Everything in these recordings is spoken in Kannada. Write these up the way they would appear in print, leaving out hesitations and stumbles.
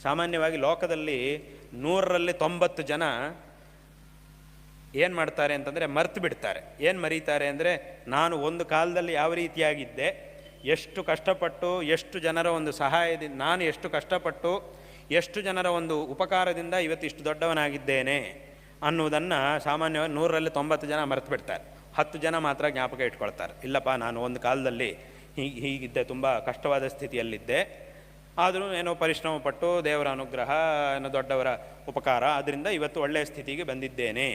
ಸಾಮಾನ್ಯವಾಗಿ ಲೋಕದಲ್ಲಿ 100ರಲ್ಲಿ 90 ಜನ ಏನು ಮಾಡ್ತಾರೆ ಅಂತಂದರೆ ಮರ್ತು ಬಿಡ್ತಾರೆ. ಏನು ಮರೀತಾರೆ ಅಂದರೆ, ನಾನು ಒಂದು ಕಾಲದಲ್ಲಿ ಯಾವ ರೀತಿಯಾಗಿದ್ದೆ, ಎಷ್ಟು ಕಷ್ಟಪಟ್ಟು, ಎಷ್ಟು ಜನರ ಒಂದು ಸಹಾಯದಿಂದ, ನಾನು ಎಷ್ಟು ಕಷ್ಟಪಟ್ಟು ಎಷ್ಟು ಜನರ ಒಂದು ಉಪಕಾರದಿಂದ ಇವತ್ತು ಇಷ್ಟು ದೊಡ್ಡವನಾಗಿದ್ದೇನೆ ಅನ್ನೋದನ್ನು ಸಾಮಾನ್ಯವಾಗಿ 100ರಲ್ಲಿ 90 ಜನ ಮರೆತು ಬಿಡ್ತಾರೆ. 10 ಜನ ಮಾತ್ರ ಜ್ಞಾಪಕ ಇಟ್ಕೊಳ್ತಾರೆ. ಇಲ್ಲಪ್ಪ, ನಾನು ಒಂದು ಕಾಲದಲ್ಲಿ ಹೀಗಿದ್ದೆ, ತುಂಬ ಕಷ್ಟವಾದ ಸ್ಥಿತಿಯಲ್ಲಿದ್ದೆ, ಆದರೂ ಏನೋ ಪರಿಶ್ರಮ ಪಟ್ಟು ದೇವರ ಅನುಗ್ರಹ, ಏನೋ ದೊಡ್ಡವರ ಉಪಕಾರ, ಅದರಿಂದ ಇವತ್ತು ಒಳ್ಳೆಯ ಸ್ಥಿತಿಗೆ ಬಂದಿದ್ದೇನೆ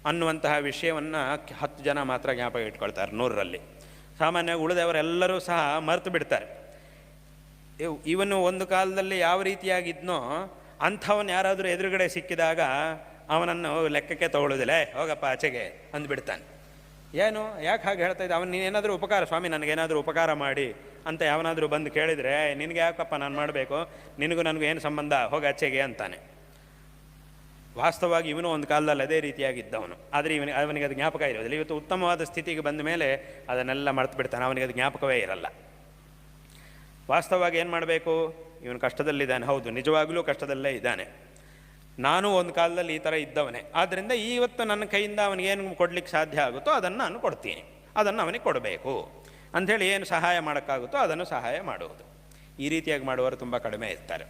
ಅನ್ನುವಂತಹ ವಿಷಯವನ್ನು 10 ಜನ ಮಾತ್ರ ಜ್ಞಾಪಕ ಇಟ್ಕೊಳ್ತಾರೆ 100ರಲ್ಲಿ. ಸಾಮಾನ್ಯವಾಗಿ ಉಳಿದವರೆಲ್ಲರೂ ಸಹ ಮರೆತು ಬಿಡ್ತಾರೆ. ಇವನು ಒಂದು ಕಾಲದಲ್ಲಿ ಯಾವ ರೀತಿಯಾಗಿದ್ನೋ ಅಂಥವನು ಯಾರಾದರೂ ಎದುರುಗಡೆ ಸಿಕ್ಕಿದಾಗ ಅವನನ್ನು ಲೆಕ್ಕಕ್ಕೆ ತಗೊಳ್ಳೋದಿಲ್ಲ. ಹೋಗಪ್ಪ ಆಚೆಗೆ ಅಂದುಬಿಡ್ತಾನೆ. ಏನು, ಯಾಕೆ ಹಾಗೆ ಹೇಳ್ತಾ ಇದ್ದೆ, ಅವನು ನೀನೇನಾದರೂ ಉಪಕಾರ, ಸ್ವಾಮಿ ನನಗೇನಾದರೂ ಉಪಕಾರ ಮಾಡಿ ಅಂತ ಯಾವನಾದರೂ ಬಂದು ಕೇಳಿದರೆ, ನಿನಗೆ ಯಾಕಪ್ಪ ನಾನು ಮಾಡಬೇಕು, ನಿನಗೂ ನನಗೂ ಏನು ಸಂಬಂಧ, ಹೋಗಿ ಆಚೆಗೆ ಅಂತಾನೆ. ವಾಸ್ತವವಾಗಿ ಇವನು ಒಂದು ಕಾಲದಲ್ಲಿ ಅದೇ ರೀತಿಯಾಗಿದ್ದವನು. ಆದರೆ ಅವನಿಗೆ ಅದು ಜ್ಞಾಪಕ ಇರೋದಿಲ್ಲ. ಇವತ್ತು ಉತ್ತಮವಾದ ಸ್ಥಿತಿಗೆ ಬಂದ ಮೇಲೆ ಅದನ್ನೆಲ್ಲ ಮರೆತು ಬಿಡ್ತಾನೆ, ಅವನಿಗೆ ಅದು ಜ್ಞಾಪಕವೇ ಇರಲ್ಲ. ವಾಸ್ತವವಾಗಿ ಏನು ಮಾಡಬೇಕು, ಇವನು ಕಷ್ಟದಲ್ಲಿದ್ದಾನೆ, ಹೌದು, ನಿಜವಾಗಲೂ ಕಷ್ಟದಲ್ಲೇ ಇದ್ದಾನೆ, ನಾನು ಒಂದು ಕಾಲದಲ್ಲಿ ಈ ಥರ ಇದ್ದವನೇ, ಆದ್ದರಿಂದ ಇವತ್ತು ನನ್ನ ಕೈಯಿಂದ ಅವನಿಗೇನು ಕೊಡಲಿಕ್ಕೆ ಸಾಧ್ಯ ಆಗುತ್ತೋ ಅದನ್ನು ನಾನು ಕೊಡ್ತೀನಿ, ಅದನ್ನು ಅವನಿಗೆ ಕೊಡಬೇಕು ಅಂಥೇಳಿ ಏನು ಸಹಾಯ ಮಾಡೋಕ್ಕಾಗುತ್ತೋ ಅದನ್ನು ಸಹಾಯ ಮಾಡುವುದು. ಈ ರೀತಿಯಾಗಿ ಮಾಡುವವರು ತುಂಬ ಕಡಿಮೆ ಇರ್ತಾರೆ.